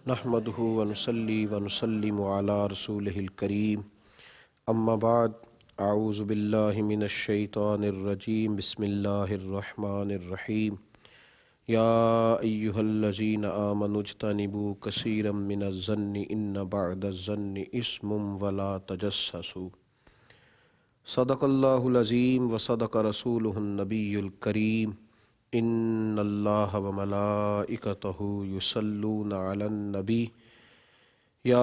نحمدہ ونصلی ونسلم علی رسولہ الکریم اما بعد اعوذ باللہ من الشیطان الرجیم بسم اللہ الرحمن الرحیم یا ایہا الذین آمنوا اجتنبوا کثیرا من الظن ان بعد الظن اثم ولا تجسسوا صدق اللہ العظیم وصدق رسولہ النبی الکریم ان اللہ وملائکتہ یصلون علی النبی یا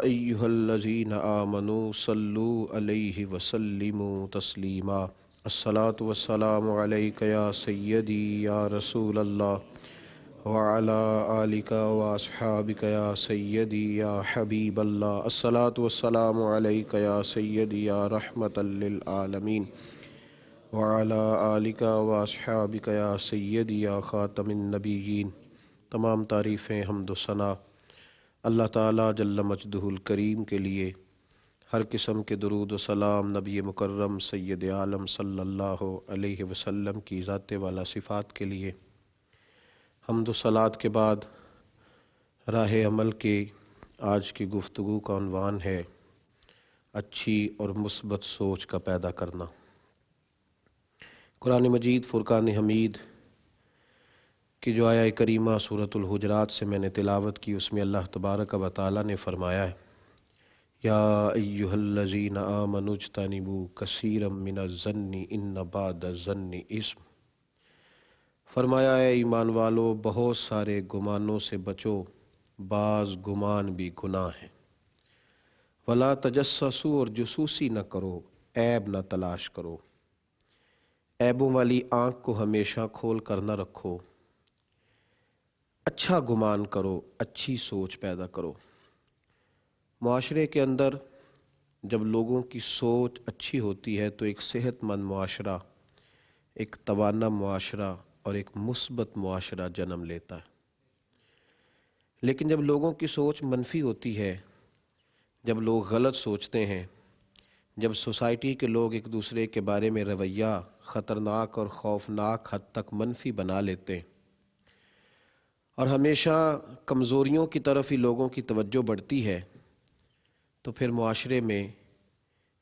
ایہا الذین آمنوا صلوا علیہ وسلموا تسلیما الصلاۃ والسلام علیک یا سیدی یا رسول اللہ وعلی آلک واصحابک یا سیدی یا حبیب اللہ الصلاۃ والسلام علیک یا سیدی یا رحمۃ للعالمین وعلی آلک واصحابک یا سیدی یا خاتم النبیین۔ تمام تعریفیں حمد و ثنا اللہ تعالیٰ جل مجدہ الکریم کے لیے، ہر قسم کے درود و سلام نبی مکرم سید عالم صلی اللہ علیہ وسلم کی ذات والا صفات کے لیے۔ حمد و صلات کے بعد راہ عمل کے آج کی گفتگو کا عنوان ہے اچھی اور مثبت سوچ کا پیدا کرنا۔ قرآن مجید فرقان حمید کی جو آیہ کریمہ سورۃ الحجرات سے میں نے تلاوت کی، اس میں اللہ تبارک و تعالیٰ نے فرمایا ہے یا ایہا الذین آمنوا اجتنبوا کثیرا من الظن ان بعد الظن اثم۔ فرمایا ہے ایمان والو، بہت سارے گمانوں سے بچو، بعض گمان بھی گناہ ہیں۔ ولا تجسسوا، اور جسوسی نہ کرو، عیب نہ تلاش کرو، عیبوں والی آنکھ کو ہمیشہ کھول کر نہ رکھو، اچھا گمان کرو، اچھی سوچ پیدا کرو۔ معاشرے کے اندر جب لوگوں کی سوچ اچھی ہوتی ہے تو ایک صحت مند معاشرہ، ایک توانا معاشرہ اور ایک مثبت معاشرہ جنم لیتا ہے۔ لیکن جب لوگوں کی سوچ منفی ہوتی ہے، جب لوگ غلط سوچتے ہیں، جب سوسائٹی کے لوگ ایک دوسرے کے بارے میں رویہ خطرناک اور خوفناک حد تک منفی بنا لیتے ہیں اور ہمیشہ کمزوریوں کی طرف ہی لوگوں کی توجہ بڑھتی ہے، تو پھر معاشرے میں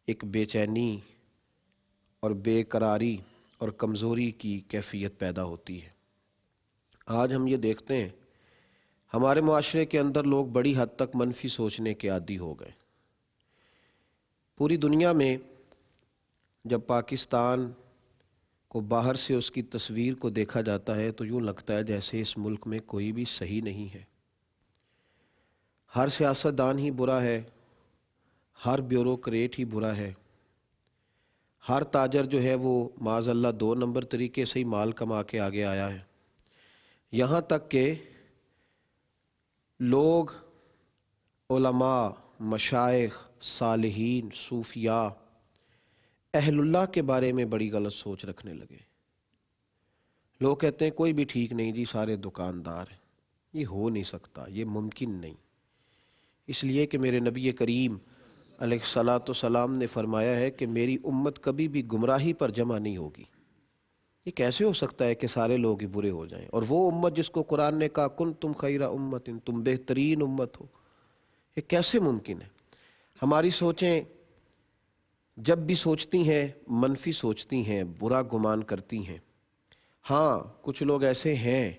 ایک بے چینی اور بے قراری اور کمزوری کی کیفیت پیدا ہوتی ہے۔ آج ہم یہ دیکھتے ہیں ہمارے معاشرے کے اندر لوگ بڑی حد تک منفی سوچنے کے عادی ہو گئے۔ پوری دنیا میں جب پاکستان کو باہر سے اس کی تصویر کو دیکھا جاتا ہے تو یوں لگتا ہے جیسے اس ملک میں کوئی بھی صحیح نہیں ہے۔ ہر سیاستدان ہی برا ہے، ہر بیوروکریٹ ہی برا ہے، ہر تاجر جو ہے وہ معاذ اللہ 2 نمبر طریقے سے ہی مال کما کے آگے آیا ہے۔ یہاں تک کہ لوگ علماء، مشائخ، صالحین، صوفیاء، اہل اللہ کے بارے میں بڑی غلط سوچ رکھنے لگے۔ لوگ کہتے ہیں کوئی بھی ٹھیک نہیں جی، سارے دکاندار ہیں۔ یہ ہو نہیں سکتا، یہ ممکن نہیں، اس لیے کہ میرے نبی کریم علیہ الصلاۃ والسلام نے فرمایا ہے کہ میری امت کبھی بھی گمراہی پر جمع نہیں ہوگی۔ یہ کیسے ہو سکتا ہے کہ سارے لوگ ہی برے ہو جائیں؟ اور وہ امت جس کو قرآن نے کہا کنتم خیر امت، تم بہترین امت ہو، یہ کیسے ممکن ہے؟ ہماری سوچیں جب بھی سوچتی ہیں منفی سوچتی ہیں، برا گمان کرتی ہیں۔ ہاں، کچھ لوگ ایسے ہیں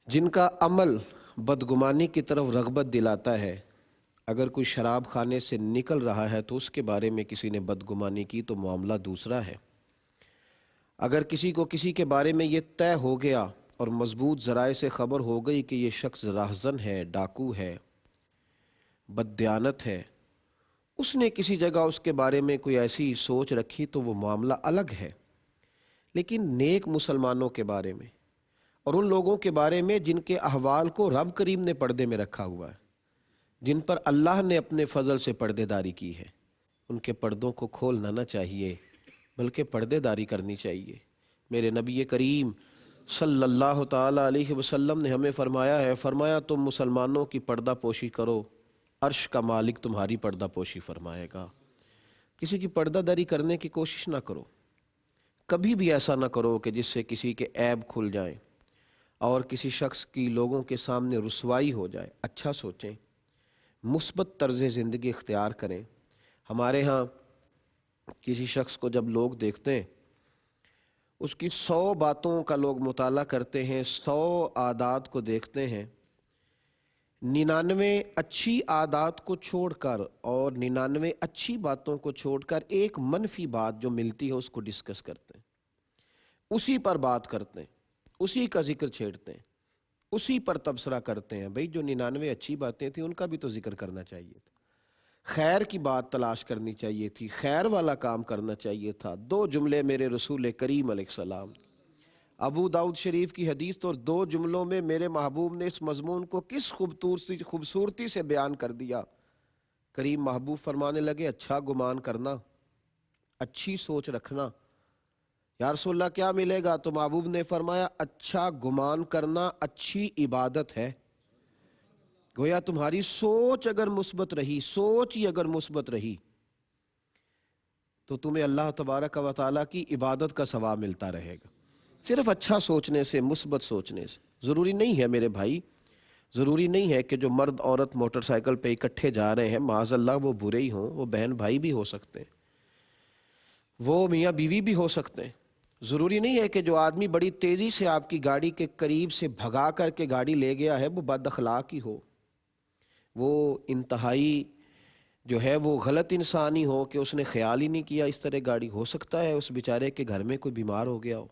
جن کا عمل بدگمانی کی طرف رغبت دلاتا ہے۔ اگر کوئی شراب خانے سے نکل رہا ہے تو اس کے بارے میں کسی نے بدگمانی کی تو معاملہ دوسرا ہے۔ اگر کسی کو کسی کے بارے میں یہ طے ہو گیا اور مضبوط ذرائع سے خبر ہو گئی کہ یہ شخص راہزن ہے، ڈاکو ہے، بددیانت ہے، اس نے کسی جگہ اس کے بارے میں کوئی ایسی سوچ رکھی تو وہ معاملہ الگ ہے۔ لیکن نیک مسلمانوں کے بارے میں اور ان لوگوں کے بارے میں جن کے احوال کو رب کریم نے پردے میں رکھا ہوا ہے، جن پر اللہ نے اپنے فضل سے پردے داری کی ہے، ان کے پردوں کو کھولنا نہ چاہیے بلکہ پردے داری کرنی چاہیے۔ میرے نبی کریم صلی اللہ تعالیٰ علیہ وسلم نے ہمیں فرمایا تم مسلمانوں کی پردہ پوشی کرو، عرش کا مالک تمہاری پردہ پوشی فرمائے گا۔ کسی کی پردہ داری کرنے کی کوشش نہ کرو، کبھی بھی ایسا نہ کرو کہ جس سے کسی کے عیب کھل جائیں۔ اور کسی شخص کی لوگوں کے سامنے رسوائی ہو جائے، اچھا سوچیں، مثبت طرز زندگی اختیار کریں۔ ہمارے ہاں کسی شخص کو جب لوگ دیکھتے ہیں، اس کی 100 باتوں کا لوگ مطالعہ کرتے ہیں، 100 عادات کو دیکھتے ہیں، 99 اچھی عادات کو چھوڑ کر اور 99 اچھی باتوں کو چھوڑ کر ایک منفی بات جو ملتی ہے اس کو ڈسکس کرتے ہیں، اسی پر بات کرتے ہیں، اسی کا ذکر چھیڑتے ہیں، اسی پر تبصرہ کرتے ہیں۔ بھئی جو 99 اچھی باتیں تھیں ان کا بھی تو ذکر کرنا چاہیے تھا، خیر کی بات تلاش کرنی چاہیے تھی، خیر والا کام کرنا چاہیے تھا۔ 2 جملے میرے رسول کریم علیہ السلام، ابو داؤد شریف کی حدیث، تو 2 جملوں میں میرے محبوب نے اس مضمون کو کس خوبصورتی سے بیان کر دیا۔ کریم محبوب فرمانے لگے، اچھا گمان کرنا، اچھی سوچ رکھنا۔ یا رسول اللہ کیا ملے گا؟ تو محبوب نے فرمایا، اچھا گمان کرنا اچھی عبادت ہے۔ گویا تمہاری سوچ اگر مثبت رہی، سوچ ہی اگر مثبت رہی تو تمہیں اللہ تبارک و تعالیٰ کی عبادت کا ثواب ملتا رہے گا، صرف اچھا سوچنے سے، مثبت سوچنے سے۔ ضروری نہیں ہے میرے بھائی، ضروری نہیں ہے کہ جو مرد عورت موٹر سائیکل پہ اکٹھے جا رہے ہیں معاذ اللہ وہ برے ہی ہوں، وہ بہن بھائی بھی ہو سکتے ہیں، وہ میاں بیوی بھی ہو سکتے ہیں۔ ضروری نہیں ہے کہ جو آدمی بڑی تیزی سے آپ کی گاڑی کے قریب سے بھگا کر کے گاڑی لے گیا ہے وہ بد اخلاق ہی ہو، وہ انتہائی جو ہے وہ غلط انسان ہی ہو کہ اس نے خیال ہی نہیں کیا اس طرح گاڑی۔ ہو سکتا ہے اس بیچارے کے گھر میں کوئی بیمار ہو گیا ہو،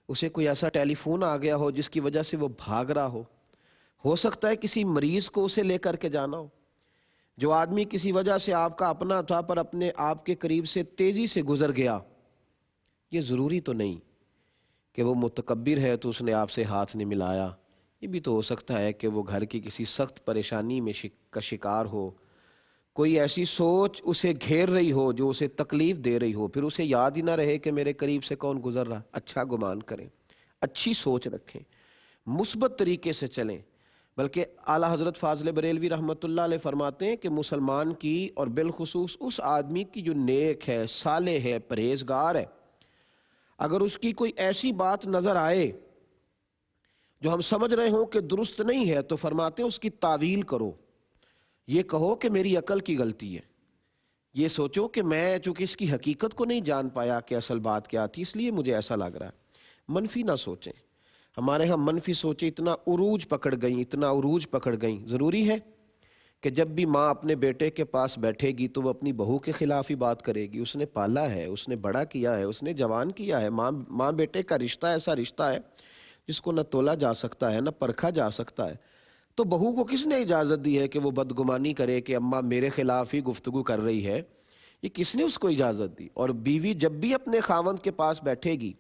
اسے کوئی ایسا ٹیلی فون آ گیا ہو جس کی وجہ سے وہ بھاگ رہا ہو سکتا ہے کسی مریض کو اسے لے کر کے جانا ہو۔ جو آدمی کسی وجہ سے آپ کا اپنا تھا پر اپنے آپ کے قریب سے تیزی سے گزر گیا، یہ ضروری تو نہیں کہ وہ متکبر ہے تو اس نے آپ سے ہاتھ نہیں ملایا، یہ بھی تو ہو سکتا ہے کہ وہ گھر کی کسی سخت پریشانی میں کا شکار ہو، کوئی ایسی سوچ اسے گھیر رہی ہو جو اسے تکلیف دے رہی ہو، پھر اسے یاد ہی نہ رہے کہ میرے قریب سے کون گزر رہا۔ اچھا گمان کریں، اچھی سوچ رکھیں، مثبت طریقے سے چلیں۔ بلکہ اعلیٰ حضرت فاضل بریلوی رحمۃ اللہ علیہ فرماتے ہیں کہ مسلمان کی اور بالخصوص اس آدمی کی جو نیک ہے، صالح ہے، پرہیزگار ہے، اگر اس کی کوئی ایسی بات نظر آئے جو ہم سمجھ رہے ہوں کہ درست نہیں ہے تو فرماتے ہیں اس کی تعویل کرو، یہ کہو کہ میری عقل کی غلطی ہے، یہ سوچو کہ میں چونکہ اس کی حقیقت کو نہیں جان پایا کہ اصل بات کیا تھی اس لیے مجھے ایسا لگ رہا ہے۔ منفی نہ سوچیں، ہمارے ہاں منفی سوچیں اتنا عروج پکڑ گئیں، اتنا عروج پکڑ گئیں۔ ضروری ہے کہ جب بھی ماں اپنے بیٹے کے پاس بیٹھے گی تو وہ اپنی بہو کے خلاف ہی بات کرے گی، اس نے پالا ہے، اس نے بڑا کیا ہے، اس نے جوان کیا ہے۔ ماں بیٹے کا رشتہ ایسا رشتہ ہے جس کو نہ تولا جا سکتا ہے، نہ پرکھا جا سکتا ہے۔ تو بہو کو کس نے اجازت دی ہے کہ وہ بدگمانی کرے کہ اماں میرے خلاف ہی گفتگو کر رہی ہے؟ یہ کس نے اس کو اجازت دی؟ اور بیوی جب بھی اپنے خاوند کے پاس بیٹھے گی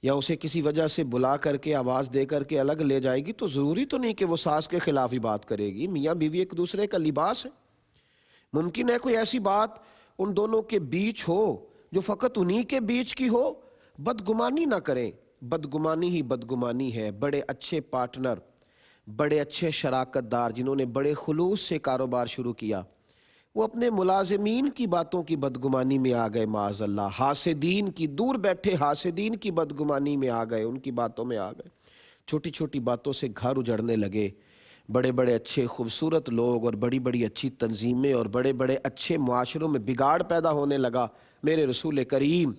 یا اسے کسی وجہ سے بلا کر کے آواز دے کر کے الگ لے جائے گی تو ضروری تو نہیں کہ وہ ساس کے خلاف ہی بات کرے گی۔ میاں بیوی ایک دوسرے کا لباس ہے، ممکن ہے کوئی ایسی بات ان دونوں کے بیچ ہو جو فقط انہی کے بیچ کی ہو۔ بدگمانی نہ کریں، بدگمانی ہی بدگمانی ہے۔ بڑے اچھے پارٹنر، بڑے اچھے شراکت دار جنہوں نے بڑے خلوص سے کاروبار شروع کیا، وہ اپنے ملازمین کی باتوں کی بدگمانی میں آ گئے معاذ اللہ، حاسدین کی، دور بیٹھے حاسدین کی بدگمانی میں آ گئے، ان کی باتوں میں آ گئے، چھوٹی چھوٹی باتوں سے گھر اجڑنے لگے۔ بڑے بڑے اچھے خوبصورت لوگ اور بڑی بڑی اچھی تنظیمیں اور بڑے بڑے اچھے معاشروں میں بگاڑ پیدا ہونے لگا۔ میرے رسول کریم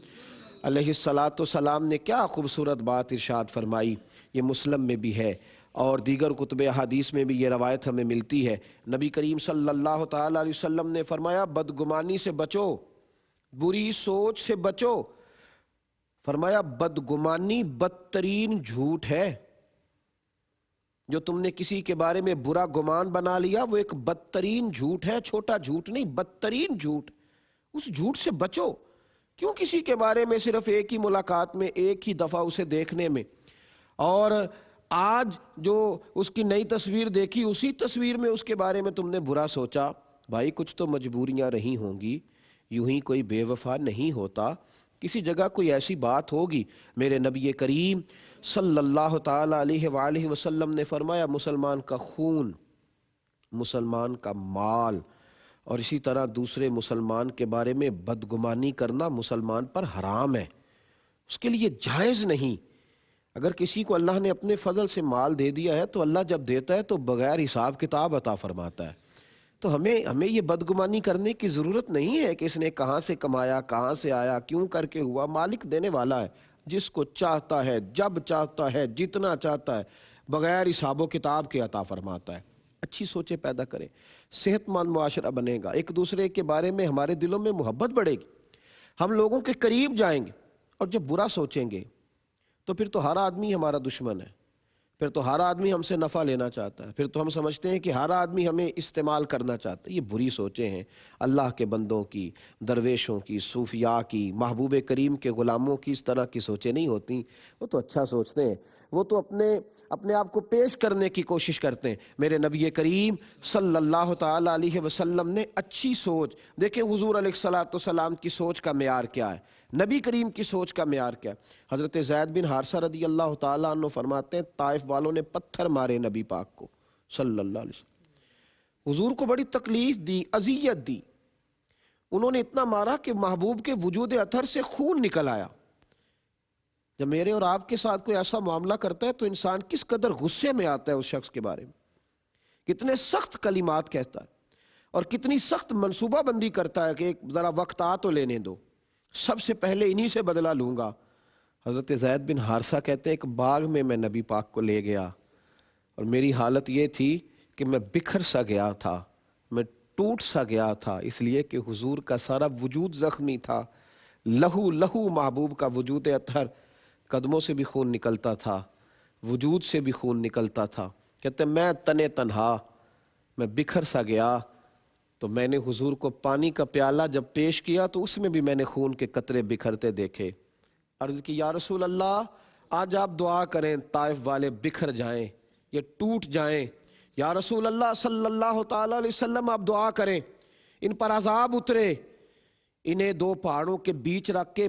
علیہ الصلاۃ والسلام نے کیا خوبصورت بات ارشاد فرمائی، یہ مسلم میں بھی ہے اور دیگر کتب احادیث میں بھی یہ روایت ہمیں ملتی ہے۔ نبی کریم صلی اللہ تعالیٰ علیہ وسلم نے فرمایا، بدگمانی سے بچو، بری سوچ سے بچو۔ فرمایا بدگمانی بدترین جھوٹ ہے، جو تم نے کسی کے بارے میں برا گمان بنا لیا وہ ایک بدترین جھوٹ ہے، چھوٹا جھوٹ نہیں، بدترین جھوٹ۔ اس جھوٹ سے بچو۔ کیوں کسی کے بارے میں صرف ایک ہی ملاقات میں، ایک ہی دفعہ اسے دیکھنے میں، اور آج جو اس کی نئی تصویر دیکھی اسی تصویر میں اس کے بارے میں تم نے برا سوچا؟ بھائی کچھ تو مجبوریاں رہی ہوں گی، یوں ہی کوئی بے وفا نہیں ہوتا، کسی جگہ کوئی ایسی بات ہوگی۔ میرے نبی کریم صلی اللہ تعالیٰ علیہ وآلہ وسلم نے فرمایا، مسلمان کا خون، مسلمان کا مال اور اسی طرح دوسرے مسلمان کے بارے میں بدگمانی کرنا مسلمان پر حرام ہے، اس کے لیے جائز نہیں۔ اگر کسی کو اللہ نے اپنے فضل سے مال دے دیا ہے تو اللہ جب دیتا ہے تو بغیر حساب کتاب عطا فرماتا ہے. تو ہمیں یہ بدگمانی کرنے کی ضرورت نہیں ہے کہ اس نے کہاں سے کمایا، کہاں سے آیا، کیوں کر کے ہوا. مالک دینے والا ہے، جس کو چاہتا ہے، جب چاہتا ہے، جتنا چاہتا ہے، بغیر حساب و کتاب کے عطا فرماتا ہے. اچھی سوچیں پیدا کریں، صحت مند معاشرہ بنے گا، ایک دوسرے کے بارے میں ہمارے دلوں میں محبت بڑھے گی، ہم لوگوں کے قریب جائیں گے. اور جب برا سوچیں گے تو پھر تو ہر آدمی ہمارا دشمن ہے، پھر تو ہر آدمی ہم سے نفع لینا چاہتا ہے، پھر تو ہم سمجھتے ہیں کہ ہر آدمی ہمیں استعمال کرنا چاہتا ہے. یہ بری سوچیں ہیں اللہ کے بندوں کی، درویشوں کی، صوفیاء کی، محبوب کریم کے غلاموں کی. اس طرح کی سوچیں نہیں ہوتی. وہ تو اچھا سوچتے ہیں، وہ تو اپنے آپ کو پیش کرنے کی کوشش کرتے ہیں. میرے نبی کریم صلی اللہ تعالی علیہ وسلم نے اچھی سوچ، دیکھیں حضور علیہ الصلوۃ والسلام کی سوچ کا معیار کیا ہے، نبی کریم کی سوچ کا معیار کیا ہے. حضرت زید بن حارثہ رضی اللہ تعالیٰ عنہ فرماتے ہیں طائف والوں نے پتھر مارے نبی پاک کو صلی اللہ علیہ وسلم، حضور کو بڑی تکلیف دی، اذیت دی. انہوں نے اتنا مارا کہ محبوب کے وجود اطہر سے خون نکل آیا. جب میرے اور آپ کے ساتھ کوئی ایسا معاملہ کرتا ہے تو انسان کس قدر غصے میں آتا ہے اس شخص کے بارے میں، کتنے سخت کلمات کہتا ہے اور کتنی سخت منصوبہ بندی کرتا ہے کہ ایک ذرا وقت آ تو لینے دو، سب سے پہلے انہی سے بدلہ لوں گا. حضرت زید بن حارثہ کہتے ہیں ایک باغ میں نبی پاک کو لے گیا اور میری حالت یہ تھی کہ میں بکھر سا گیا تھا، میں ٹوٹ سا گیا تھا، اس لیے کہ حضور کا سارا وجود زخمی تھا، لہو لہو محبوب کا وجود اطہر، قدموں سے بھی خون نکلتا تھا، وجود سے بھی خون نکلتا تھا. کہتے ہیں میں تنے تنہا، میں بکھر سا گیا تو میں نے حضور کو پانی کا پیالہ جب پیش کیا تو اس میں بھی میں نے خون کے قطرے بکھرتے دیکھے. عرض کی یا رسول اللہ آج آپ دعا کریں طائف والے بکھر جائیں، یہ ٹوٹ جائیں. یا رسول اللہ صلی اللہ تعالی علیہ وسلم آپ دعا کریں ان پر عذاب اترے، انہیں دو پہاڑوں کے بیچ رکھ کے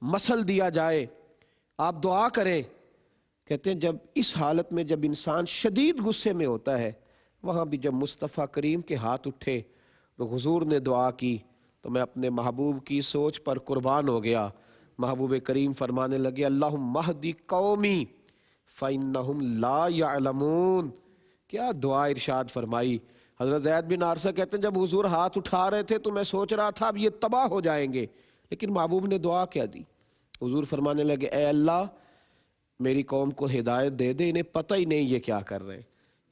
مسل دیا جائے، آپ دعا کریں. کہتے ہیں جب اس حالت میں جب انسان شدید غصے میں ہوتا ہے، وہاں بھی جب مصطفیٰ کریم کے ہاتھ اٹھے تو حضور نے دعا کی تو میں اپنے محبوب کی سوچ پر قربان ہو گیا. محبوب کریم فرمانے لگے اللہم اہدی قومی فإنہم لا یعلمون. کیا دعا ارشاد فرمائی. حضرت زید بن حارثہ کہتے ہیں جب حضور ہاتھ اٹھا رہے تھے تو میں سوچ رہا تھا اب یہ تباہ ہو جائیں گے، لیکن محبوب نے دعا کیا دی. حضور فرمانے لگے اے اللہ میری قوم کو ہدایت دے دے، انہیں پتہ ہی نہیں یہ کیا کر رہے ہیں،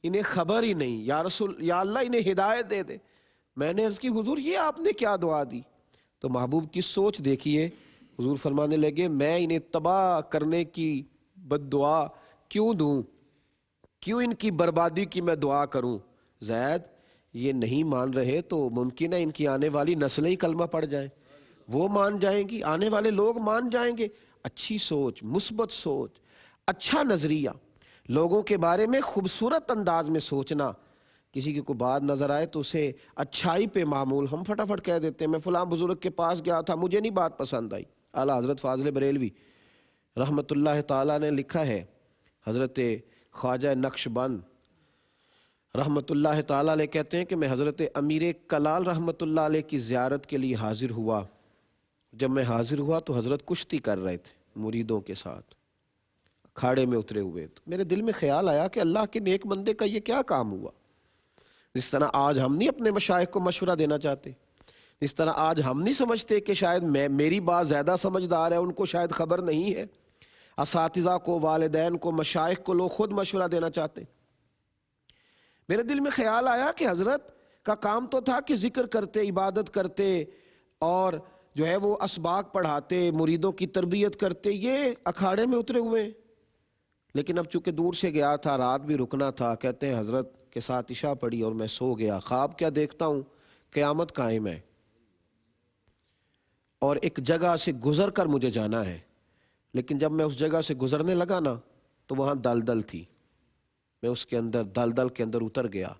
انہیں خبر ہی نہیں، یا اللہ انہیں ہدایت دے دے. میں نے عرض کی حضور یہ آپ نے کیا دعا دی؟ تو محبوب کی سوچ دیکھیے. حضور فرمانے لگے میں انہیں تباہ کرنے کی بد دعا کیوں دوں، کیوں ان کی بربادی کی میں دعا کروں. زید یہ نہیں مان رہے تو ممکن ہے ان کی آنے والی نسلیں ہی کلمہ پڑھ جائیں، وہ مان جائیں گی، آنے والے لوگ مان جائیں گے. اچھی سوچ، مثبت سوچ، اچھا نظریہ، لوگوں کے بارے میں خوبصورت انداز میں سوچنا. کسی کی کوئی بات نظر آئے تو اسے اچھائی پہ معمول ہم فٹافٹ کہہ دیتے ہیں میں فلاں بزرگ کے پاس گیا تھا مجھے نہیں بات پسند آئی. اعلیٰ حضرت فاضل بریلوی رحمۃ اللہ تعالیٰ نے لکھا ہے، حضرت خواجہ نقش بند رحمۃ اللہ تعالیٰ علیہ کہتے ہیں کہ میں حضرت امیر کلال رحمۃ اللہ علیہ کی زیارت کے لیے حاضر ہوا. جب میں حاضر ہوا تو حضرت کشتی کر رہے تھے مریدوں کے ساتھ، کھاڑے میں اترے ہوئے. تو میرے دل میں خیال آیا کہ اللہ کے نیک بندے کا یہ کیا کام ہوا. جس طرح آج ہم نہیں اپنے مشائخ کو مشورہ دینا چاہتے، اس طرح آج ہم نہیں سمجھتے کہ شاید میری بات زیادہ سمجھدار ہے، ان کو شاید خبر نہیں ہے. اساتذہ کو، والدین کو، مشائخ کو لوگ خود مشورہ دینا چاہتے. میرے دل میں خیال آیا کہ حضرت کا کام تو تھا کہ ذکر کرتے، عبادت کرتے اور جو ہے وہ اسباق پڑھاتے، مریدوں کی تربیت کرتے، یہ اکھاڑے میں اترے ہوئے. لیکن اب چونکہ دور سے گیا تھا، رات بھی رکنا تھا، کہتے ہیں حضرت کے ساتھ عشاء پڑھی اور میں سو گیا. خواب کیا دیکھتا ہوں، قیامت قائم ہے اور ایک جگہ سے گزر کر مجھے جانا ہے. لیکن جب میں اس جگہ سے گزرنے لگا نا تو وہاں دلدل تھی، میں اس کے اندر دلدل کے اندر اتر گیا.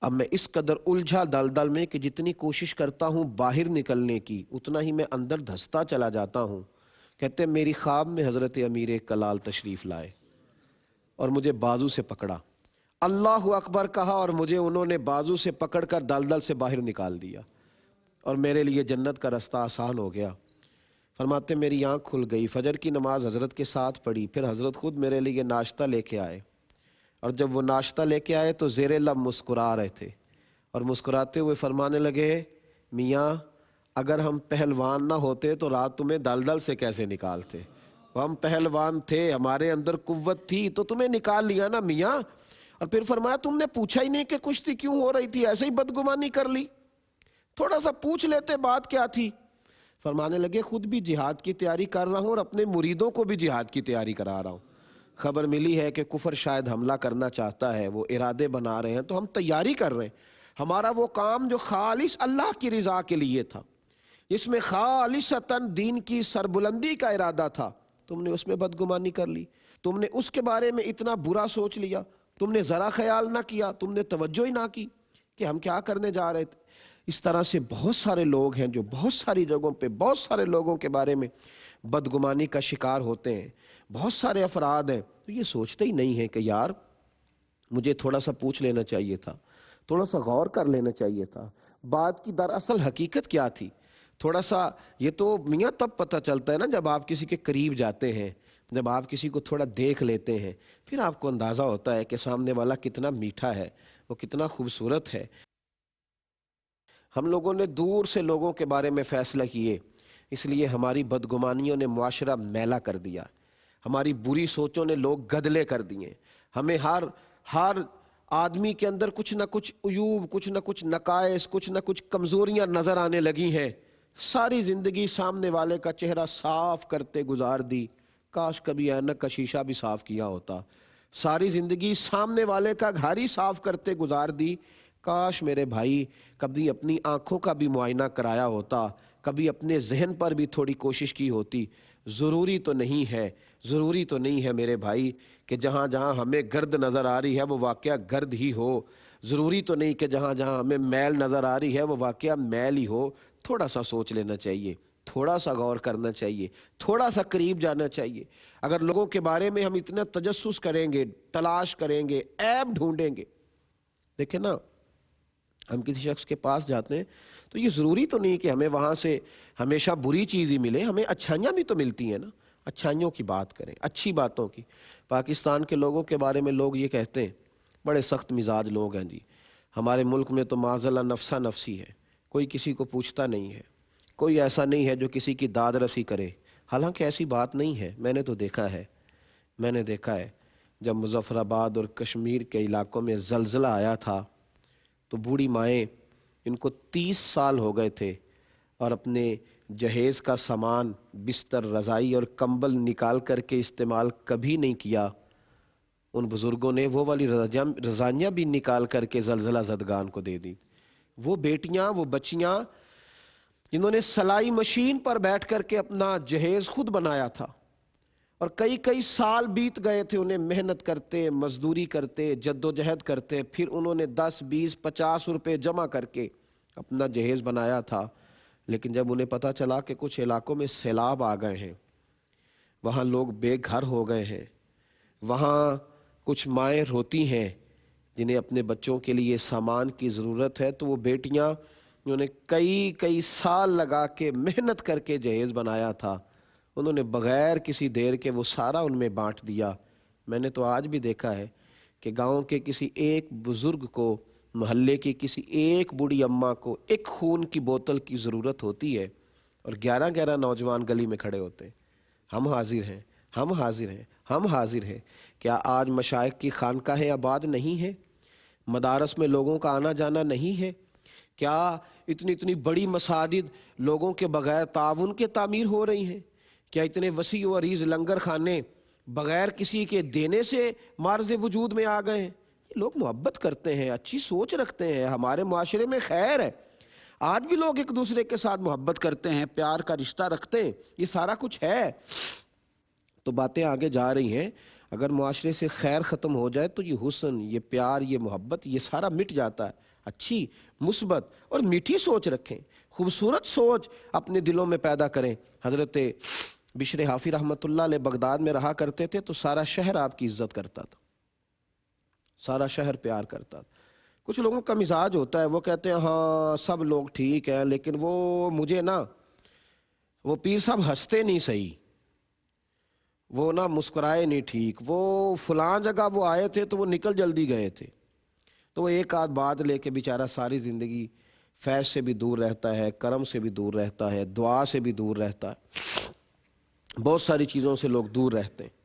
اب میں اس قدر الجھا دلدل میں کہ جتنی کوشش کرتا ہوں باہر نکلنے کی اتنا ہی میں اندر دھستا چلا جاتا ہوں. کہتے ہیں میری خواب میں حضرت امیر کلال تشریف لائے اور مجھے بازو سے پکڑا، اللہ اکبر کہا اور مجھے انہوں نے بازو سے پکڑ کر دلدل سے باہر نکال دیا اور میرے لیے جنت کا راستہ آسان ہو گیا. فرماتے میری آنکھ کھل گئی، فجر کی نماز حضرت کے ساتھ پڑھی، پھر حضرت خود میرے لیے ناشتہ لے کے آئے، اور جب وہ ناشتہ لے کے آئے تو زیر لب مسکرا رہے تھے، اور مسکراتے ہوئے فرمانے لگے میاں اگر ہم پہلوان نہ ہوتے تو رات تمہیں دلدل سے کیسے نکالتے؟ ہم پہلوان تھے، ہمارے اندر قوت تھی تو تمہیں نکال لیا نا میاں۔ اور پھر فرمایا تم نے پوچھا ہی نہیں کہ کشتی کیوں ہو رہی تھی، ایسے ہی بدگمانی کر لی، تھوڑا سا پوچھ لیتے بات کیا تھی۔ فرمانے لگے خود بھی جہاد کی تیاری کر رہا ہوں اور اپنے مریدوں کو بھی جہاد کی تیاری کرا رہا ہوں، خبر ملی ہے کہ کفر شاید حملہ کرنا چاہتا ہے، وہ ارادے بنا رہے ہیں تو ہم تیاری کر رہے ہیں۔ ہمارا وہ کام جو خالص اللہ کی رضا کے لیے تھا، اس میں خالصتاً دین کی سربلندی کا ارادہ تھا، تم نے اس میں بدگمانی کر لی، تم نے اس کے بارے میں اتنا برا سوچ لیا، تم نے ذرا خیال نہ کیا، تم نے توجہ ہی نہ کی کہ ہم کیا کرنے جا رہے تھے۔ اس طرح سے بہت سارے لوگ ہیں جو بہت ساری جگہوں پہ بہت سارے لوگوں کے بارے میں بدگمانی کا شکار ہوتے ہیں۔ بہت سارے افراد ہیں تو یہ سوچتے ہی نہیں ہیں کہ یار مجھے تھوڑا سا پوچھ لینا چاہیے تھا، تھوڑا سا غور کر لینا چاہیے تھا، بات کی دراصل حقیقت کیا تھی۔ تھوڑا سا یہ تو میاں تب پتہ چلتا ہے نا جب آپ کسی کے قریب جاتے ہیں، جب آپ کسی کو تھوڑا دیکھ لیتے ہیں، پھر آپ کو اندازہ ہوتا ہے کہ سامنے والا کتنا میٹھا ہے، وہ کتنا خوبصورت ہے۔ ہم لوگوں نے دور سے لوگوں کے بارے میں فیصلہ کیے، اس لیے ہماری بدگمانیوں نے معاشرہ میلا کر دیا، ہماری بری سوچوں نے لوگ گدلے کر دیے، ہمیں ہر آدمی کے اندر کچھ نہ کچھ عیوب، کچھ نہ کچھ نقائص، کچھ نہ کچھ کمزوریاں نظر آنے لگی ہیں۔ ساری زندگی سامنے والے کا چہرہ صاف کرتے گزار دی، کاش کبھی اینک کا شیشہ بھی صاف کیا ہوتا۔ ساری زندگی سامنے والے کا گھر ہی صاف کرتے گزار دی، کاش میرے بھائی کبھی اپنی آنکھوں کا بھی معائنہ کرایا ہوتا، کبھی اپنے ذہن پر بھی تھوڑی کوشش کی ہوتی۔ ضروری تو نہیں ہے میرے بھائی کہ جہاں جہاں ہمیں گرد نظر آ رہی ہے وہ واقعہ گرد ہی ہو، ضروری تو نہیں کہ جہاں جہاں ہمیں میل نظر آ رہی ہے وہ واقعہ میل ہی ہو۔ تھوڑا سا سوچ لینا چاہیے، تھوڑا سا غور کرنا چاہیے، تھوڑا سا قریب جانا چاہیے۔ اگر لوگوں کے بارے میں ہم اتنا تجسس کریں گے، تلاش کریں گے، عیب ڈھونڈیں گے، دیکھیں نا ہم کسی شخص کے پاس جاتے ہیں تو یہ ضروری تو نہیں کہ ہمیں وہاں سے ہمیشہ بری چیز ہی ملے، ہمیں اچھائیاں بھی تو ملتی ہیں نا۔ اچھائیوں کی بات کریں، اچھی باتوں کی۔ پاکستان کے لوگوں کے بارے میں لوگ یہ کہتے ہیں بڑے سخت مزاج لوگ ہیں جی، ہمارے ملک میں تو معاذ اللہ نفسا نفسی ہے، کوئی کسی کو پوچھتا نہیں ہے، کوئی ایسا نہیں ہے جو کسی کی داد رسی کرے۔ حالانکہ ایسی بات نہیں ہے، میں نے دیکھا ہے جب مظفر آباد اور کشمیر کے علاقوں میں زلزلہ آیا تھا تو بوڑھی مائیں، ان کو 30 سال ہو گئے تھے اور اپنے جہیز کا سامان، بستر، رضائی اور کمبل نکال کر کے استعمال کبھی نہیں کیا، ان بزرگوں نے وہ والی رضائیاں بھی نکال کر کے زلزلہ زدگان کو دے دی۔ وہ بیٹیاں، وہ بچیاں جنہوں نے سلائی مشین پر بیٹھ کر کے اپنا جہیز خود بنایا تھا اور کئی سال بیت گئے تھے انہیں محنت کرتے، مزدوری کرتے، جد و جہد کرتے، پھر انہوں نے 10، 20، 50 روپے جمع کر کے اپنا جہیز بنایا تھا۔ لیکن جب انہیں پتہ چلا کہ کچھ علاقوں میں سیلاب آ گئے ہیں، وہاں لوگ بے گھر ہو گئے ہیں، وہاں کچھ مائیں روتی ہیں جنہیں اپنے بچوں کے لیے سامان کی ضرورت ہے، تو وہ بیٹیاں انہوں نے کئی سال لگا کے محنت کر کے جہیز بنایا تھا، انہوں نے بغیر کسی دیر کے وہ سارا ان میں بانٹ دیا۔ میں نے تو آج بھی دیکھا ہے کہ گاؤں کے کسی ایک بزرگ کو، محلے کی کسی ایک بوڑھی اماں کو ایک خون کی بوتل کی ضرورت ہوتی ہے اور 11 نوجوان گلی میں کھڑے ہوتے ہیں، ہم حاضر ہیں۔ کیا آج مشائخ کی خانقاہیں آباد نہیں ہیں؟ مدارس میں لوگوں کا آنا جانا نہیں ہے؟ کیا اتنی بڑی مساجد لوگوں کے بغیر تعاون کے تعمیر ہو رہی ہیں؟ کیا اتنے وسیع و عریض لنگر خانے بغیر کسی کے دینے سے معرض وجود میں آ گئے ہیں؟ یہ لوگ محبت کرتے ہیں، اچھی سوچ رکھتے ہیں، ہمارے معاشرے میں خیر ہے، آج بھی لوگ ایک دوسرے کے ساتھ محبت کرتے ہیں، پیار کا رشتہ رکھتے ہیں، یہ سارا کچھ ہے۔ تو باتیں آگے جا رہی ہیں، اگر معاشرے سے خیر ختم ہو جائے تو یہ حسن، یہ پیار، یہ محبت، یہ سارا مٹ جاتا ہے۔ اچھی، مثبت اور میٹھی سوچ رکھیں، خوبصورت سوچ اپنے دلوں میں پیدا کریں۔ حضرت بشر حافی رحمۃ اللہ علیہ بغداد میں رہا کرتے تھے تو سارا شہر آپ کی عزت کرتا تھا، سارا شہر پیار کرتا تھا۔ کچھ لوگوں کا مزاج ہوتا ہے، وہ کہتے ہیں ہاں سب لوگ ٹھیک ہیں لیکن وہ مجھے نا وہ پیر صاحب ہنستے نہیں صحیح، وہ نہ مسکرائے نہیں ٹھیک، وہ فلاں جگہ وہ آئے تھے تو وہ نکل جلدی گئے تھے، تو وہ ایک آدھ بات لے کے بیچارہ ساری زندگی فیض سے بھی دور رہتا ہے، کرم سے بھی دور رہتا ہے، دعا سے بھی دور رہتا ہے، بہت ساری چیزوں سے لوگ دور رہتے ہیں۔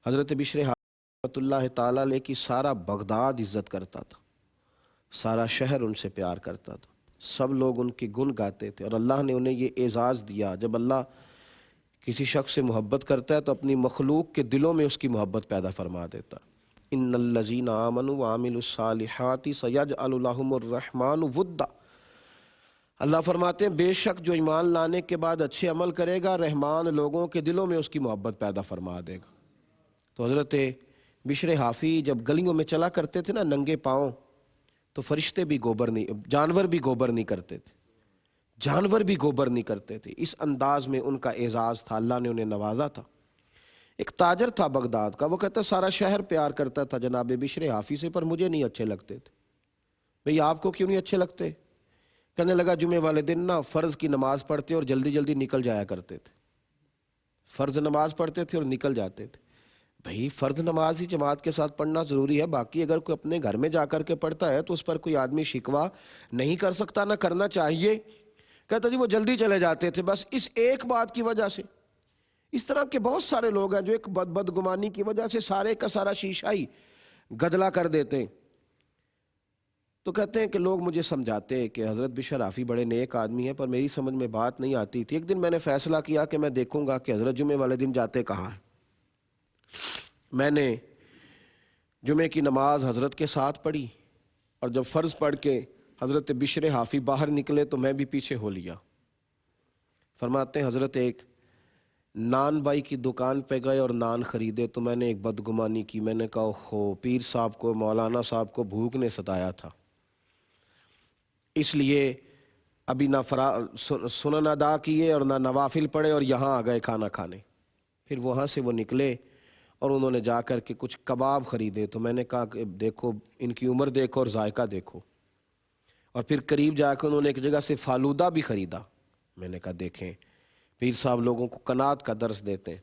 حضرت بشر رحمۃ اللہ تعالیٰ علیہ کی سارا بغداد عزت کرتا تھا، سارا شہر ان سے پیار کرتا تھا، سب لوگ ان کے گن گاتے تھے، اور اللہ نے انہیں یہ اعزاز دیا، جب اللہ کسی شخص سے محبت کرتا ہے تو اپنی مخلوق کے دلوں میں اس کی محبت پیدا فرما دیتا۔ ان الذین آمنوا وعملوا الصالحات سیجعل لهم الرحمن ودا، اللہ فرماتے ہیں بے شک جو ایمان لانے کے بعد اچھے عمل کرے گا، رحمان لوگوں کے دلوں میں اس کی محبت پیدا فرما دے گا۔ تو حضرت بشر حافی جب گلیوں میں چلا کرتے تھے نا ننگے پاؤں، تو فرشتے بھی گوبر نہیں، جانور بھی گوبر نہیں کرتے تھے، جانور بھی گوبر نہیں کرتے تھے، اس انداز میں ان کا اعزاز تھا، اللہ نے انہیں نوازا تھا۔ ایک تاجر تھا بغداد کا، وہ کہتا سارا شہر پیار کرتا تھا جناب بشر حافی سے، پر مجھے نہیں اچھے لگتے تھے۔ بھئی آپ کو کیوں نہیں اچھے لگتے؟ کہنے لگا جمعے والے دن نا فرض کی نماز پڑھتے اور جلدی جلدی نکل جایا کرتے تھے، فرض نماز پڑھتے تھے اور نکل جاتے تھے۔ بھئی فرض نماز ہی جماعت کے ساتھ پڑھنا ضروری ہے، باقی اگر کوئی اپنے گھر میں جا کر کے پڑھتا ہے تو اس پر کوئی آدمی شکوہ نہیں کر سکتا، نہ کرنا چاہیے۔ کہتا جی وہ جلدی چلے جاتے تھے بس اس ایک بات کی وجہ سے۔ اس طرح کے بہت سارے لوگ ہیں جو ایک بدگمانی کی وجہ سے سارے کا سارا شیشہ ہی گدلا کر دیتے ہیں۔ تو کہتے ہیں کہ لوگ مجھے سمجھاتے کہ حضرت بشر حافی بڑے نیک آدمی ہیں، پر میری سمجھ میں بات نہیں آتی تھی۔ ایک دن میں نے فیصلہ کیا کہ میں دیکھوں گا کہ حضرت جمعے والے دن جاتے کہاں ہیں۔ میں نے جمعے کی نماز حضرت کے ساتھ پڑھی، اور جب فرض پڑھ کے حضرت بشر حافی باہر نکلے تو میں بھی پیچھے ہو لیا۔ فرماتے ہیں حضرت ایک نان بائی کی دکان پہ گئے اور نان خریدے، تو میں نے ایک بدگمانی کی، میں نے کہا ہو پیر صاحب کو، مولانا صاحب کو بھوک نے ستایا تھا، اس لیے ابھی نہ سنن ادا کیے اور نہ نوافل پڑھے اور یہاں آ گئے کھانا کھانے۔ پھر وہاں سے وہ نکلے اور انہوں نے جا کر کے کچھ کباب خریدے، تو میں نے کہا کہ دیکھو ان کی عمر دیکھو اور ذائقہ دیکھو، اور پھر قریب جا کے انہوں نے ایک جگہ سے فالودہ بھی خریدا۔ میں نے کہا دیکھیں پیر صاحب لوگوں کو قناعت کا درس دیتے ہیں،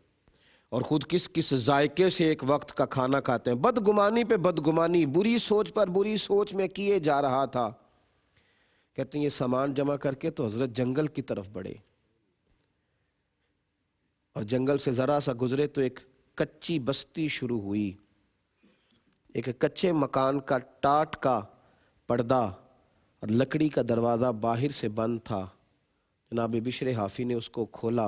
اور خود کس کس ذائقے سے ایک وقت کا کھانا کھاتے ہیں۔ بدگمانی پہ بدگمانی، بری سوچ پر بری سوچ میں کیے جا رہا تھا۔ کہتے ہیں یہ سامان جمع کر کے تو حضرت جنگل کی طرف بڑھے، اور جنگل سے ذرا سا گزرے تو ایک کچی بستی شروع ہوئی، ایک کچے مکان کا ٹاٹ کا پردہ اور لکڑی کا دروازہ باہر سے بند تھا۔ جناب بشر حافی نے اس کو کھولا،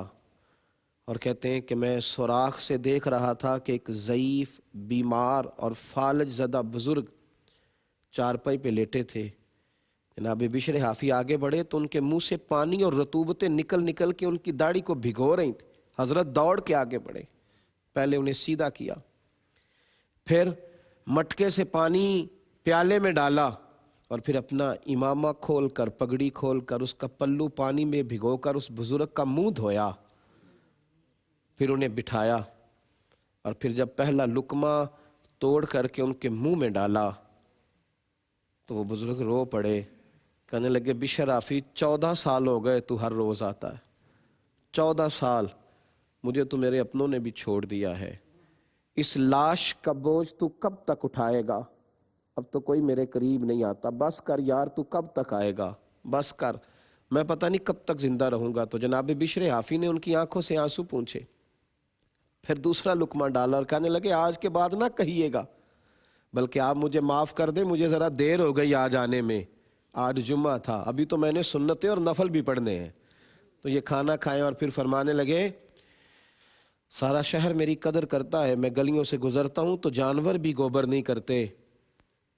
اور کہتے ہیں کہ میں سوراخ سے دیکھ رہا تھا کہ ایک ضعیف، بیمار اور فالج زدہ بزرگ چارپائی پہ لیٹے تھے۔ جناب بشر حافی آگے بڑھے تو ان کے منہ سے پانی اور رطوبتیں نکل نکل کے ان کی داڑھی کو بھگو رہی تھیں۔ حضرت دوڑ کے آگے بڑھے، پہلے انہیں سیدھا کیا، پھر مٹکے سے پانی پیالے میں ڈالا، اور پھر اپنا امامہ کھول کر، پگڑی کھول کر، اس کا پلو پانی میں بھگو کر اس بزرگ کا منہ دھویا، پھر انہیں بٹھایا، اور پھر جب پہلا لقمہ توڑ کر کے ان کے منہ میں ڈالا تو وہ بزرگ رو پڑے، کہنے لگے بشر حافی 14 سال ہو گئے تو ہر روز آتا ہے، 14 سال مجھے تو میرے اپنوں نے بھی چھوڑ دیا ہے، اس لاش کا بوجھ تو کب تک اٹھائے گا؟ اب تو کوئی میرے قریب نہیں آتا، بس کر یار، تو کب تک آئے گا؟ بس کر، میں پتہ نہیں کب تک زندہ رہوں گا۔ تو جناب بشر حافی نے ان کی آنکھوں سے آنسو پونچھے، پھر دوسرا لقمہ ڈالا اور کہنے لگے آج کے بعد نہ کہیے گا، بلکہ آپ مجھے معاف کر دیں، مجھے ذرا دیر ہو گئی آج آنے میں، آج جمعہ تھا، ابھی تو میں نے سنتیں اور نفل بھی پڑھنے ہیں۔ تو یہ کھانا کھائیں، اور پھر فرمانے لگے سارا شہر میری قدر کرتا ہے، میں گلیوں سے گزرتا ہوں تو جانور بھی گوبر نہیں کرتے،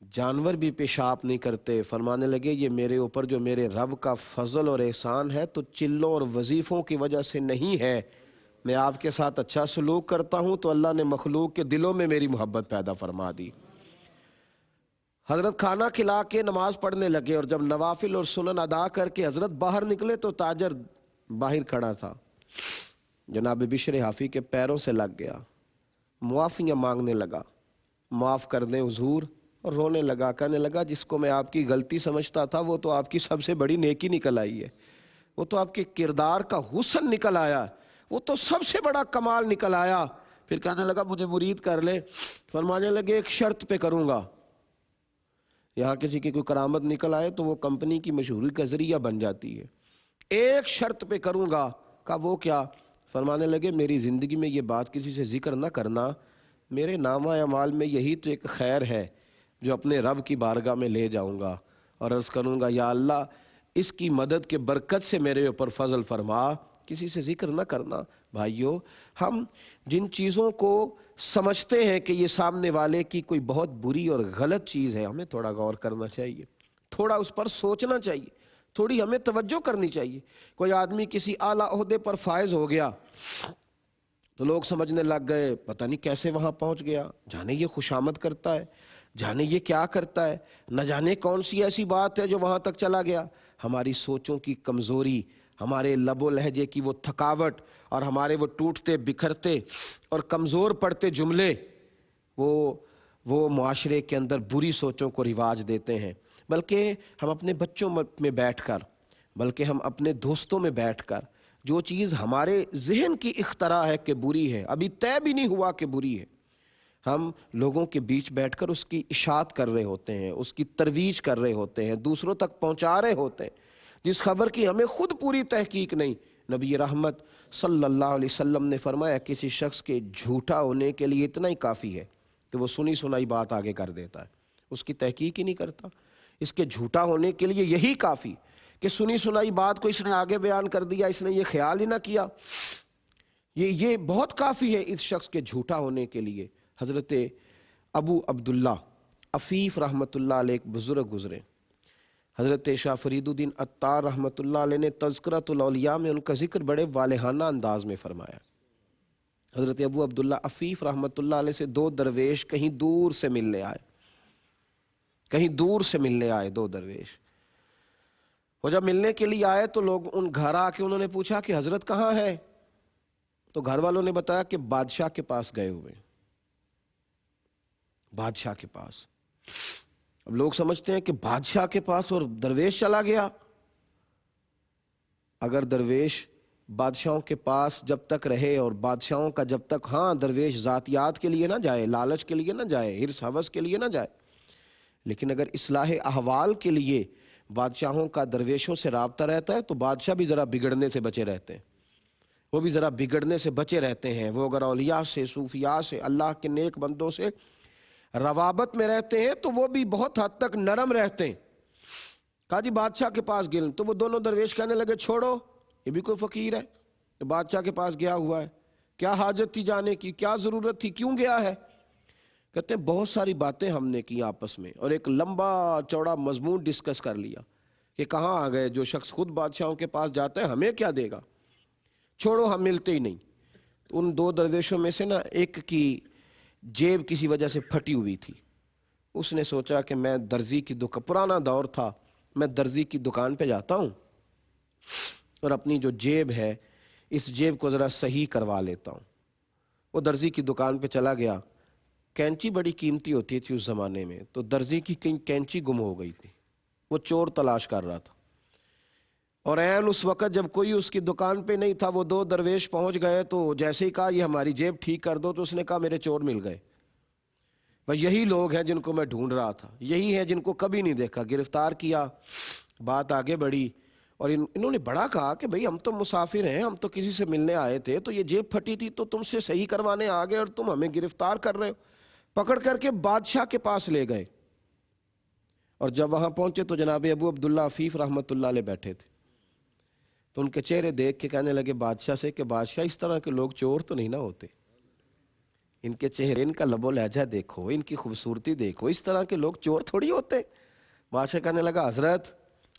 جانور بھی پیشاب نہیں کرتے۔ فرمانے لگے یہ میرے اوپر جو میرے رب کا فضل اور احسان ہے تو چلوں اور وظیفوں کی وجہ سے نہیں ہے، میں آپ کے ساتھ اچھا سلوک کرتا ہوں تو اللہ نے مخلوق کے دلوں میں میری محبت پیدا فرما دی۔ حضرت کھانا کھلا کے نماز پڑھنے لگے، اور جب نوافل اور سنن ادا کر کے حضرت باہر نکلے تو تاجر باہر کھڑا تھا، جناب بشر حافی کے پیروں سے لگ گیا، معافیاں مانگنے لگا، معاف کر دیں حضور، اور رونے لگا، کہنے لگا جس کو میں آپ کی غلطی سمجھتا تھا وہ تو آپ کی سب سے بڑی نیکی نکل آئی ہے، وہ تو آپ کے کردار کا حسن نکل آیا، وہ تو سب سے بڑا کمال نکل آیا۔ پھر کہنے لگا مجھے مرید کر لے، فرمانے لگے ایک شرط پہ کروں گا۔ یہاں کسی کی کوئی کرامت نکل آئے تو وہ کمپنی کی مشہوری کا ذریعہ بن جاتی ہے۔ ایک شرط پہ کروں گا، کہا وہ کیا؟ فرمانے لگے میری زندگی میں یہ بات کسی سے ذکر نہ کرنا، میرے نامہ اعمال میں یہی تو ایک خیر ہے جو اپنے رب کی بارگاہ میں لے جاؤں گا اور عرض کروں گا یا اللہ اس کی مدد کے برکت سے میرے اوپر فضل فرما، کسی سے ذکر نہ کرنا۔ بھائیو، ہم جن چیزوں کو سمجھتے ہیں کہ یہ سامنے والے کی کوئی بہت بری اور غلط چیز ہے، ہمیں تھوڑا غور کرنا چاہیے، تھوڑا اس پر سوچنا چاہیے، تھوڑی ہمیں توجہ کرنی چاہیے۔ کوئی آدمی کسی اعلیٰ عہدے پر فائز ہو گیا تو لوگ سمجھنے لگ گئے پتہ نہیں کیسے وہاں پہنچ گیا، جانے یہ خوشامد کرتا ہے، جانے یہ کیا کرتا ہے، نہ جانے کون سی ایسی بات ہے جو وہاں تک چلا گیا۔ ہماری سوچوں کی کمزوری، ہمارے لب و لہجے کی وہ تھکاوٹ اور ہمارے وہ ٹوٹتے بکھرتے اور کمزور پڑتے جملے وہ معاشرے کے اندر بری سوچوں کو رواج دیتے ہیں۔ بلکہ ہم اپنے بچوں میں بیٹھ کر، بلکہ ہم اپنے دوستوں میں بیٹھ کر جو چیز ہمارے ذہن کی اختراع ہے کہ بری ہے، ابھی طے بھی نہیں ہوا کہ بری ہے، ہم لوگوں کے بیچ بیٹھ کر اس کی اشاعت کر رہے ہوتے ہیں، اس کی ترویج کر رہے ہوتے ہیں، دوسروں تک پہنچا رہے ہوتے ہیں، جس خبر کی ہمیں خود پوری تحقیق نہیں۔ نبی رحمت صلی اللہ علیہ وسلم نے فرمایا کسی شخص کے جھوٹا ہونے کے لیے اتنا ہی کافی ہے کہ وہ سنی سنائی بات آگے کر دیتا ہے، اس کی تحقیق ہی نہیں کرتا۔ اس کے جھوٹا ہونے کے لیے یہی کافی کہ سنی سنائی بات کو اس نے آگے بیان کر دیا، اس نے یہ خیال ہی نہ کیا، یہ بہت کافی ہے اس شخص کے جھوٹا ہونے کے لیے۔ حضرت ابو عبداللہ عفیف رحمۃ اللہ علیہ ایک بزرگ گزرے، حضرت شاہ فرید الدین عطار رحمۃ اللہ علیہ نے تذکرۃ الاولیاء میں ان کا ذکر بڑے والہانہ انداز میں فرمایا۔ حضرت ابو عبداللہ عفیف رحمۃ اللہ علیہ سے دو درویش کہیں دور سے ملنے آئے، دو درویش۔ وہ جب ملنے کے لیے آئے تو لوگ ان گھر آ کے انہوں نے پوچھا کہ حضرت کہاں ہے؟ تو گھر والوں نے بتایا کہ بادشاہ کے پاس گئے ہوئے، بادشاہ کے پاس۔ اب لوگ سمجھتے ہیں کہ بادشاہ کے پاس اور درویش چلا گیا۔ اگر درویش بادشاہوں کے پاس جب تک رہے اور بادشاہوں کا جب تک، ہاں درویش ذاتیات کے لیے نہ جائے، لالچ کے لیے نہ جائے، حرص ہوس کے لیے نہ جائے، لیکن اگر اصلاح احوال کے لیے بادشاہوں کا درویشوں سے رابطہ رہتا ہے تو بادشاہ بھی ذرا بگڑنے سے بچے رہتے ہیں، وہ بھی ذرا بگڑنے سے بچے رہتے ہیں۔ وہ اگر اولیاء سے، صوفیاء سے، اللہ کے نیک بندوں سے روابط میں رہتے ہیں تو وہ بھی بہت حد تک نرم رہتے ہیں۔ کہا جی بادشاہ کے پاس گئے، تو وہ دونوں درویش کہنے لگے چھوڑو، یہ بھی کوئی فقیر ہے، تو بادشاہ کے پاس گیا ہوا ہے، کیا حاجت تھی جانے کی، کیا ضرورت تھی، کیوں گیا ہے؟ کہتے ہیں بہت ساری باتیں ہم نے کی آپس میں اور ایک لمبا چوڑا مضمون ڈسکس کر لیا کہ کہاں آ گئے، جو شخص خود بادشاہوں کے پاس جاتا ہے ہمیں کیا دے گا، چھوڑو ہم ملتے ہی نہیں۔ تو ان دو درویشوں میں سے نا ایک کی جیب کسی وجہ سے پھٹی ہوئی تھی، اس نے سوچا کہ میں درزی کی دکان، پرانا دور تھا، میں درزی کی دکان پہ جاتا ہوں اور اپنی جو جیب ہے اس جیب کو ذرا صحیح کروا لیتا ہوں۔ وہ درزی کی دکان پہ چلا گیا، کینچی بڑی قیمتی ہوتی تھی اس زمانے میں، تو درزی کی کینچی گم ہو گئی تھی، وہ چور تلاش کر رہا تھا، اور عین اس وقت جب کوئی اس کی دکان پہ نہیں تھا وہ دو درویش پہنچ گئے، تو جیسے ہی کہا یہ ہماری جیب ٹھیک کر دو، تو اس نے کہا میرے چور مل گئے۔ بھئی یہی لوگ ہیں جن کو میں ڈھونڈ رہا تھا، یہی ہیں جن کو کبھی نہیں دیکھا۔ گرفتار کیا، بات آگے بڑھی اور انہوں نے بڑا کہا کہ بھئی ہم تو مسافر ہیں، ہم تو کسی سے ملنے آئے تھے، تو یہ جیب پھٹی تھی تو تم سے صحیح کروانے آ گئے اور تم ہمیں گرفتار کر رہے ہو۔ پکڑ کر کے بادشاہ کے پاس لے گئے، اور جب وہاں پہنچے تو جناب ابو عبداللہ عفیف رحمۃ اللہ علیہ بیٹھے تھے، تو ان کے چہرے دیکھ کے کہنے لگے بادشاہ سے کہ بادشاہ اس طرح کے لوگ چور تو نہیں نہ ہوتے، ان کے چہرے، ان کا لب و لہجہ دیکھو، ان کی خوبصورتی دیکھو، اس طرح کے لوگ چور تھوڑی ہوتے۔ بادشاہ کہنے لگا حضرت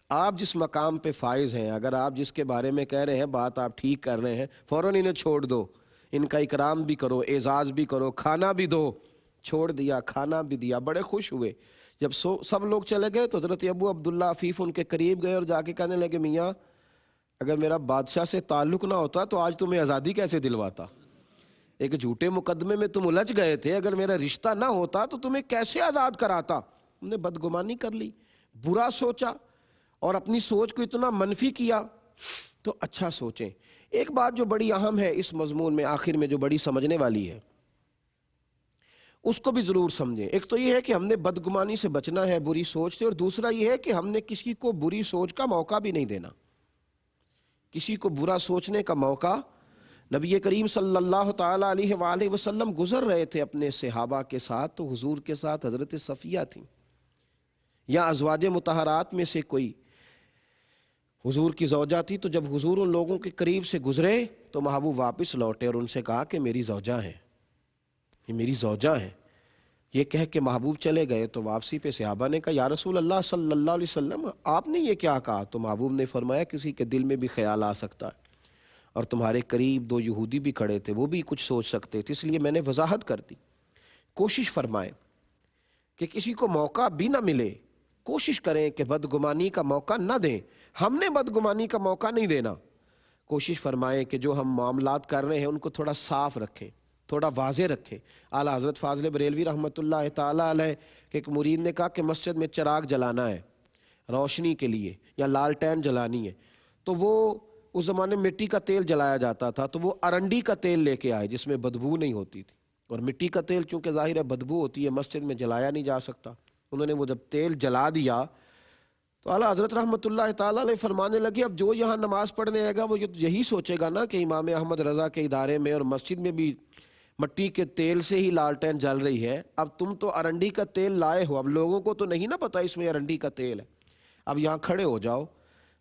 آپ جس مقام پہ فائز ہیں، اگر آپ جس کے بارے میں کہہ رہے ہیں بات آپ ٹھیک کر رہے ہیں، فوراً انہیں چھوڑ دو، ان کا اکرام بھی کرو، اعزاز بھی کرو، کھانا بھی دو۔ چھوڑ دیا، کھانا بھی دیا، بڑے خوش ہوئے۔ جب سب لوگ چلے گئے تو حضرت ابو عبداللہ عفیف ان کے قریب گئے اور جا کے کہنے لگے میاں اگر میرا بادشاہ سے تعلق نہ ہوتا تو آج تمہیں آزادی کیسے دلواتا؟ ایک جھوٹے مقدمے میں تم الجھ گئے تھے، اگر میرا رشتہ نہ ہوتا تو تمہیں کیسے آزاد کراتا؟ تم نے بدگمانی کر لی، برا سوچا اور اپنی سوچ کو اتنا منفی کیا تو اچھا سوچیں۔ ایک بات جو بڑی اہم ہے اس مضمون میں آخر میں جو بڑی سمجھنے والی ہے اس کو بھی ضرور سمجھیں۔ ایک تو یہ ہے کہ ہم نے بدگمانی سے بچنا ہے، بری سوچ سے، اور دوسرا یہ ہے کہ ہم نے کسی کو بری سوچ کا موقع بھی نہیں دینا۔ کسی کو برا سوچنے کا موقع، نبی کریم صلی اللہ تعالیٰ علیہ وآلہ وسلم گزر رہے تھے اپنے صحابہ کے ساتھ، تو حضور کے ساتھ حضرت صفیہ تھیں یا ازواج مطہرات میں سے کوئی حضور کی زوجہ تھی، تو جب حضور ان لوگوں کے قریب سے گزرے تو محبوب واپس لوٹے اور ان سے کہا کہ میری زوجہ ہیں، یہ میری زوجہ ہیں۔ یہ کہہ کے محبوب چلے گئے تو واپسی پہ صحابہ نے کہا یا رسول اللہ صلی اللہ علیہ وسلم آپ نے یہ کیا کہا؟ تو محبوب نے فرمایا کسی کے دل میں بھی خیال آ سکتا ہے، اور تمہارے قریب دو یہودی بھی کھڑے تھے، وہ بھی کچھ سوچ سکتے تھے، اس لیے میں نے وضاحت کر دی۔ کوشش فرمائیں کہ کسی کو موقع بھی نہ ملے، کوشش کریں کہ بدگمانی کا موقع نہ دیں۔ ہم نے بدگمانی کا موقع نہیں دینا۔ کوشش فرمائیں کہ جو ہم معاملات کر رہے ہیں ان کو تھوڑا صاف رکھیں، تھوڑا واضح رکھیں۔ اعلیٰ حضرت فاضل بریلوی رحمۃ اللہ تعالیٰ علیہ کہ ایک مرید نے کہا کہ مسجد میں چراغ جلانا ہے روشنی کے لیے یا لالٹین جلانی ہے، تو وہ اس زمانے میں مٹی کا تیل جلایا جاتا تھا، تو وہ ارنڈی کا تیل لے کے آئے جس میں بدبو نہیں ہوتی تھی، اور مٹی کا تیل چونکہ ظاہر ہے بدبو ہوتی ہے، مسجد میں جلایا نہیں جا سکتا۔ انہوں نے وہ جب تیل جلا دیا تو اعلیٰ حضرت رحمۃ اللہ تعالیٰ علیہ فرمانے لگے اب جو یہاں نماز پڑھنے آئے گا وہ یہی سوچے گا نا کہ امام احمد رضا کے ادارے میں اور مسجد میں بھی مٹی کے تیل سے ہی لالٹین جل رہی ہے، اب تم تو ارنڈی کا تیل لائے ہو، اب لوگوں کو تو نہیں نا پتا اس میں ارنڈی کا تیل ہے، اب یہاں کھڑے ہو جاؤ،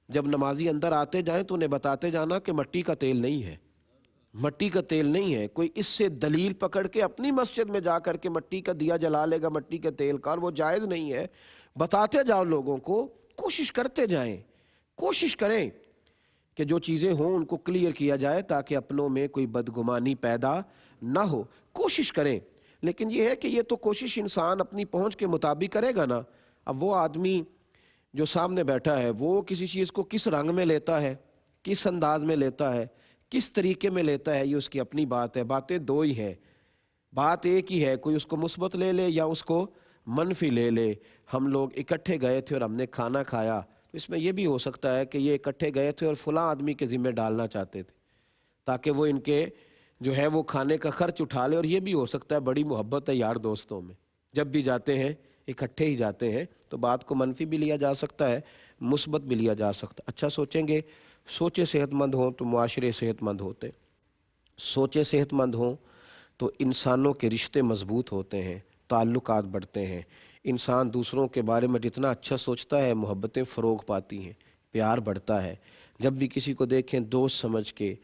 جب نمازی اندر آتے جائیں تو انہیں بتاتے جانا کہ مٹی کا تیل نہیں ہے، مٹی کا تیل نہیں ہے۔ کوئی اس سے دلیل پکڑ کے اپنی مسجد میں جا کر کے مٹی کا دیا جلا لے گا مٹی کے تیل کا، اور وہ جائز نہیں ہے۔ بتاتے جاؤ لوگوں کو، کوشش کرتے جائیں، کوشش کریں کہ جو چیزیں ہوں ان کو کلیئر کیا جائے تاکہ اپنوں میں کوئی بدگمانی پیدا نہ ہو۔ کوشش کریں، لیکن یہ ہے کہ یہ تو کوشش انسان اپنی پہنچ کے مطابق کرے گا نا۔ اب وہ آدمی جو سامنے بیٹھا ہے وہ کسی چیز کو کس رنگ میں لیتا ہے، کس انداز میں لیتا ہے، کس طریقے میں لیتا ہے، یہ اس کی اپنی بات ہے۔ باتیں دو ہی ہیں، بات ایک ہی ہے، کوئی اس کو مثبت لے لے یا اس کو منفی لے لے۔ ہم لوگ اکٹھے گئے تھے اور ہم نے کھانا کھایا، تو اس میں یہ بھی ہو سکتا ہے کہ یہ اکٹھے گئے تھے اور فلاں آدمی کے ذمہ ڈالنا چاہتے تھے تاکہ وہ ان کے جو ہے وہ کھانے کا خرچ اٹھا لے، اور یہ بھی ہو سکتا ہے بڑی محبت ہے یار دوستوں میں، جب بھی جاتے ہیں اکٹھے ہی جاتے ہیں تو بات کو منفی بھی لیا جا سکتا ہے، مثبت بھی لیا جا سکتا ہے۔ اچھا سوچیں گے، سوچے صحت مند ہوں تو معاشرے صحت مند ہوتے، سوچے صحت مند ہوں تو انسانوں کے رشتے مضبوط ہوتے ہیں، تعلقات بڑھتے ہیں، انسان دوسروں کے بارے میں جتنا اچھا سوچتا ہے محبتیں فروغ پاتی ہیں، پیار بڑھتا ہے۔ جب بھی کسی کو دیکھیں دوست سمجھ کے،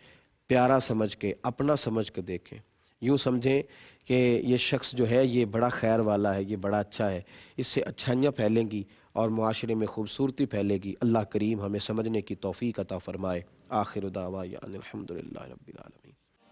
پیارا سمجھ کے، اپنا سمجھ کے دیکھیں، یوں سمجھیں کہ یہ شخص جو ہے یہ بڑا خیر والا ہے، یہ بڑا اچھا ہے، اس سے اچھائیاں پھیلیں گی اور معاشرے میں خوبصورتی پھیلے گی۔ اللہ کریم ہمیں سمجھنے کی توفیق عطا فرمائے۔ آخر دعوانا الحمدللہ رب العالمین۔